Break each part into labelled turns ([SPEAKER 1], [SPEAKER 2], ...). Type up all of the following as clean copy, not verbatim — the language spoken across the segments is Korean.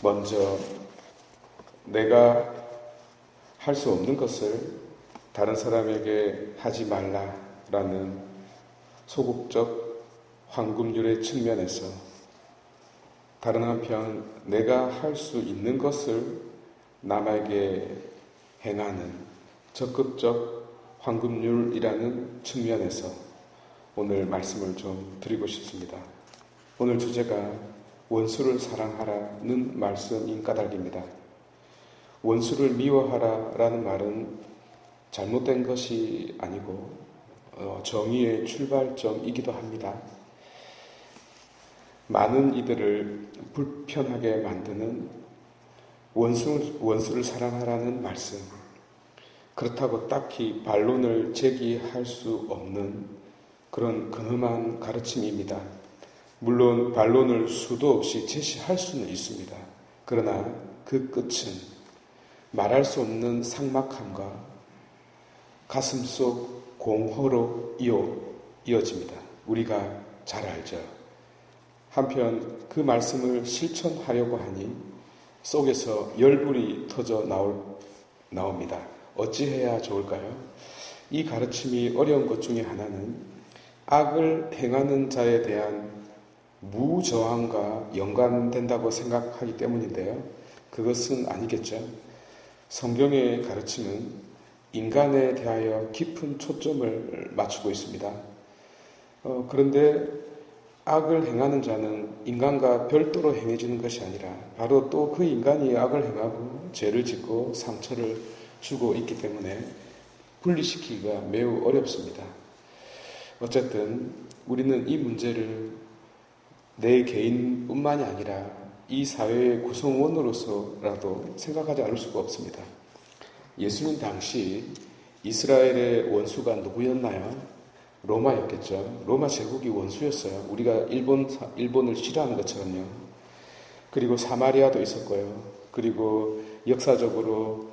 [SPEAKER 1] 먼저 내가 할 수 없는 것을 다른 사람에게 하지 말라라는 소극적 황금률의 측면에서, 다른 한편 내가 할 수 있는 것을 남에게 행하는 적극적 황금률이라는 측면에서 오늘 말씀을 좀 드리고 싶습니다. 오늘 주제가 원수를 사랑하라는 말씀인 까닭입니다. 원수를 미워하라라는 말은 잘못된 것이 아니고 정의의 출발점이기도 합니다. 많은 이들을 불편하게 만드는 원수를 사랑하라는 말씀, 그렇다고 딱히 반론을 제기할 수 없는 그런 근엄한 가르침입니다. 물론 반론을 수도 없이 제시할 수는 있습니다. 그러나 그 끝은 말할 수 없는 삭막함과 가슴속 공허로 이어집니다. 우리가 잘 알죠. 한편 그 말씀을 실천하려고 하니 속에서 열불이 터져 나옵니다. 어찌해야 좋을까요? 이 가르침이 어려운 것 중에 하나는 악을 행하는 자에 대한 무저항과 연관된다고 생각하기 때문인데요. 그것은 아니겠죠. 성경의 가르침은 인간에 대하여 깊은 초점을 맞추고 있습니다. 그런데 악을 행하는 자는 인간과 별도로 행해지는 것이 아니라 바로 또 그 인간이 악을 행하고 죄를 짓고 상처를 주고 있기 때문에 분리시키기가 매우 어렵습니다. 어쨌든 우리는 이 문제를 내 개인뿐만이 아니라 이 사회의 구성원으로서라도 생각하지 않을 수가 없습니다. 예수님 당시 이스라엘의 원수가 누구였나요? 로마였겠죠. 로마 제국이 원수였어요. 우리가 일본을 싫어하는 것처럼요. 그리고 사마리아도 있었고요. 그리고 역사적으로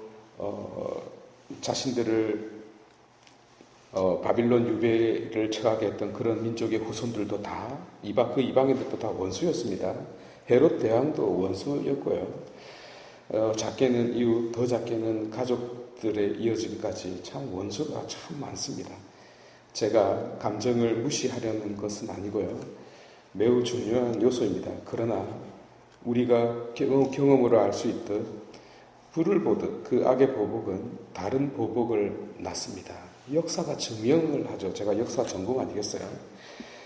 [SPEAKER 1] 자신들을 바빌론 유배를 처하게 했던 그런 민족의 후손들도 다 그 이방인들도 다 원수였습니다. 헤롯 대왕도 원수였고요. 작게는 이웃, 더 작게는 가족들의 이어지기까지 참 원수가 참 많습니다. 제가 감정을 무시하려는 것은 아니고요. 매우 중요한 요소입니다. 그러나 우리가 경험으로 알 수 있듯 불을 보듯 그 악의 보복은 다른 보복을 낳습니다. 역사가 증명을 하죠. 제가 역사 전공 아니겠어요?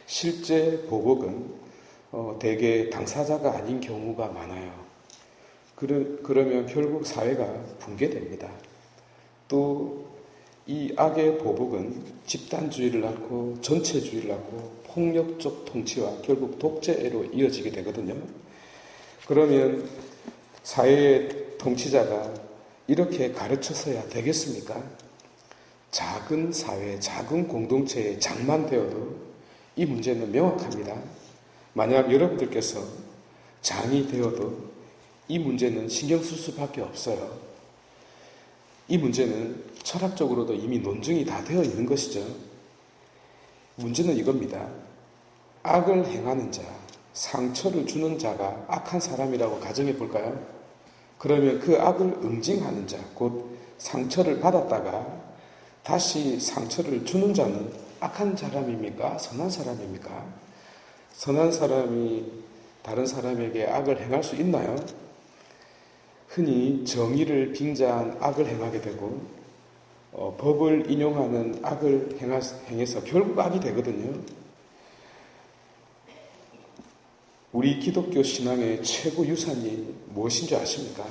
[SPEAKER 1] 실제 보복은 대개 당사자가 아닌 경우가 많아요. 그러면 결국 사회가 붕괴됩니다. 또 이 악의 보복은 집단주의를 낳고 전체주의를 낳고 폭력적 통치와 결국 독재로 이어지게 되거든요. 그러면 사회의 통치자가 이렇게 가르쳐서야 되겠습니까? 작은 사회, 작은 공동체의 장만 되어도 이 문제는 명확합니다. 만약 여러분들께서 장이 되어도 이 문제는 신경 쓸 수밖에 없어요. 이 문제는 철학적으로도 이미 논증이 다 되어 있는 것이죠. 문제는 이겁니다. 악을 행하는 자, 상처를 주는 자가 악한 사람이라고 가정해 볼까요? 그러면 그 악을 응징하는 자, 곧 상처를 받았다가 다시 상처를 주는 자는 악한 사람입니까? 선한 사람입니까? 선한 사람이 다른 사람에게 악을 행할 수 있나요? 흔히 정의를 빙자한 악을 행하게 되고 법을 인용하는 악을 행해서 결국 악이 되거든요. 우리 기독교 신앙의 최고 유산이 무엇인 줄 아십니까?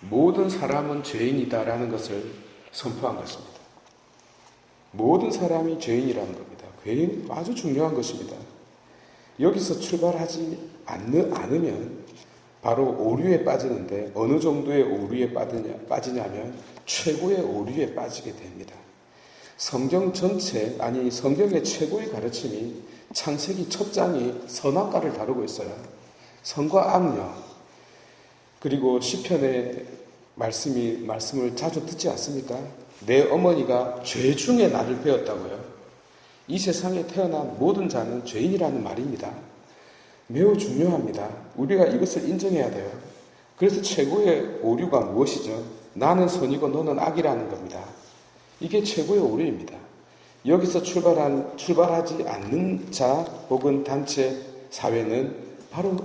[SPEAKER 1] 모든 사람은 죄인이다라는 것을 선포한 것입니다. 모든 사람이 죄인이라는 겁니다. 아주 중요한 것입니다. 여기서 출발하지 않으면 바로 오류에 빠지는데, 어느 정도의 오류에 빠지냐면 최고의 오류에 빠지게 됩니다. 성경 전체, 아니 성경의 최고의 가르침이 창세기 첫 장이 선악과를 다루고 있어요. 선과 악녀. 그리고 시편의 말씀을 자주 듣지 않습니까? 내 어머니가 죄 중에 나를 배웠다고요. 이 세상에 태어난 모든 자는 죄인이라는 말입니다. 매우 중요합니다. 우리가 이것을 인정해야 돼요. 그래서 최고의 오류가 무엇이죠? 나는 선이고 너는 악이라는 겁니다. 이게 최고의 오류입니다. 여기서 출발하지 않는 자 혹은 단체 사회는 바로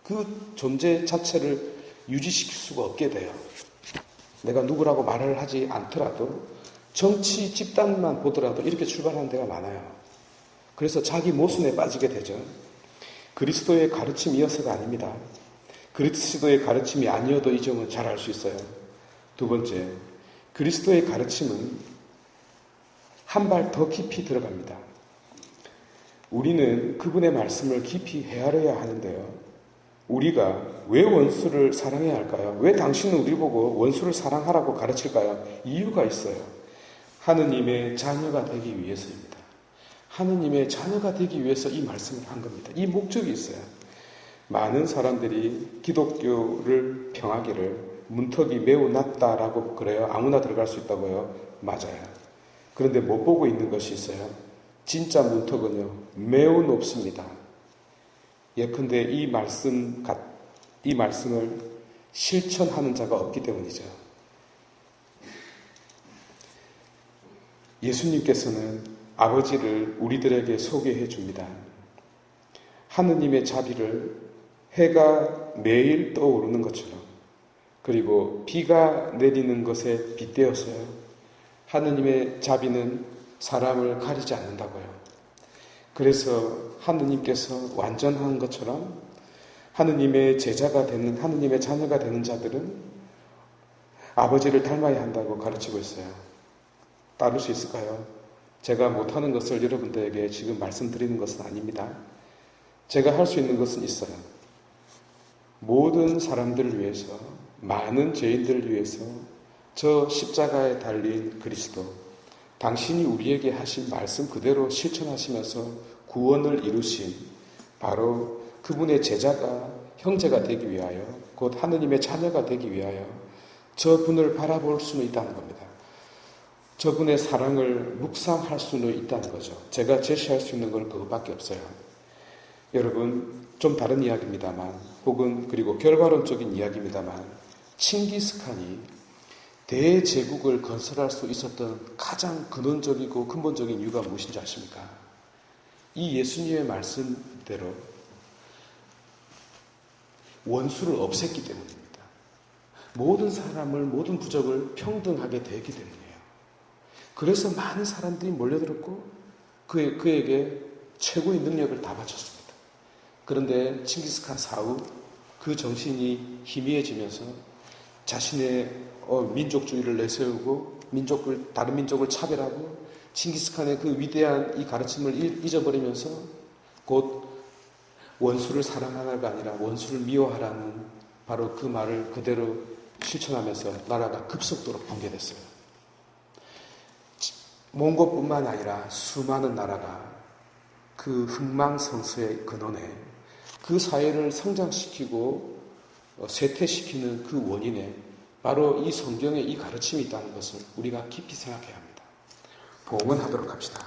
[SPEAKER 1] 그 존재 자체를 유지시킬 수가 없게 돼요. 내가 누구라고 말을 하지 않더라도 정치 집단만 보더라도 이렇게 출발하는 데가 많아요. 그래서 자기 모순에 빠지게 되죠. 그리스도의 가르침이어서가 아닙니다. 그리스도의 가르침이 아니어도 이 점은 잘 알 수 있어요. 두 번째, 그리스도의 가르침은 한 발 더 깊이 들어갑니다. 우리는 그분의 말씀을 깊이 헤아려야 하는데요. 우리가 왜 원수를 사랑해야 할까요? 왜 당신은 우리 보고 원수를 사랑하라고 가르칠까요? 이유가 있어요. 하느님의 자녀가 되기 위해서입니다. 하느님의 자녀가 되기 위해서 이 말씀을 한 겁니다. 이 목적이 있어요. 많은 사람들이 기독교를 평하기를 문턱이 매우 낮다라고 그래요. 아무나 들어갈 수 있다고요. 맞아요. 그런데 못 보고 있는 것이 있어요. 진짜 문턱은요, 매우 높습니다. 예컨대 이 말씀을 실천하는 자가 없기 때문이죠. 예수님께서는 아버지를 우리들에게 소개해 줍니다. 하느님의 자비를 해가 매일 떠오르는 것처럼, 그리고 비가 내리는 것에 빗대어서요. 하느님의 자비는 사람을 가리지 않는다고요. 그래서 하느님께서 완전한 것처럼 하느님의 제자가 되는, 하느님의 자녀가 되는 자들은 아버지를 닮아야 한다고 가르치고 있어요. 따를 수 있을까요? 제가 못하는 것을 여러분들에게 지금 말씀드리는 것은 아닙니다. 제가 할 수 있는 것은 있어요. 모든 사람들을 위해서, 많은 죄인들을 위해서 저 십자가에 달린 그리스도, 당신이 우리에게 하신 말씀 그대로 실천하시면서 구원을 이루신 바로 그분의 제자가, 형제가 되기 위하여, 곧 하느님의 자녀가 되기 위하여 저분을 바라볼 수는 있다는 겁니다. 저분의 사랑을 묵상할 수는 있다는 거죠. 제가 제시할 수 있는 건 그것밖에 없어요. 여러분, 좀 다른 이야기입니다만, 혹은 그리고 결과론적인 이야기입니다만, 칭기스칸이 대제국을 건설할 수 있었던 가장 근원적이고 근본적인 이유가 무엇인지 아십니까? 이 예수님의 말씀대로 원수를 없앴기 때문입니다. 모든 사람을, 모든 부족을 평등하게 되기 때문이에요. 그래서 많은 사람들이 몰려들었고 그에게 최고의 능력을 다 바쳤습니다. 그런데 칭기스칸 사후 그 정신이 희미해지면서 자신의 민족주의를 내세우고 다른 민족을 차별하고 칭기스칸의 그 위대한 이 가르침을 잊어버리면서 곧 원수를 사랑하라가 아니라 원수를 미워하라는 바로 그 말을 그대로 실천하면서 나라가 급속도로 붕괴됐어요. 몽고뿐만 아니라 수많은 나라가 그 흥망성쇠의 근원에, 그 사회를 성장시키고 쇠퇴시키는 그 원인에 바로 이 성경의 이 가르침이 있다는 것을 우리가 깊이 생각해야 합니다. 봉헌하도록 합시다.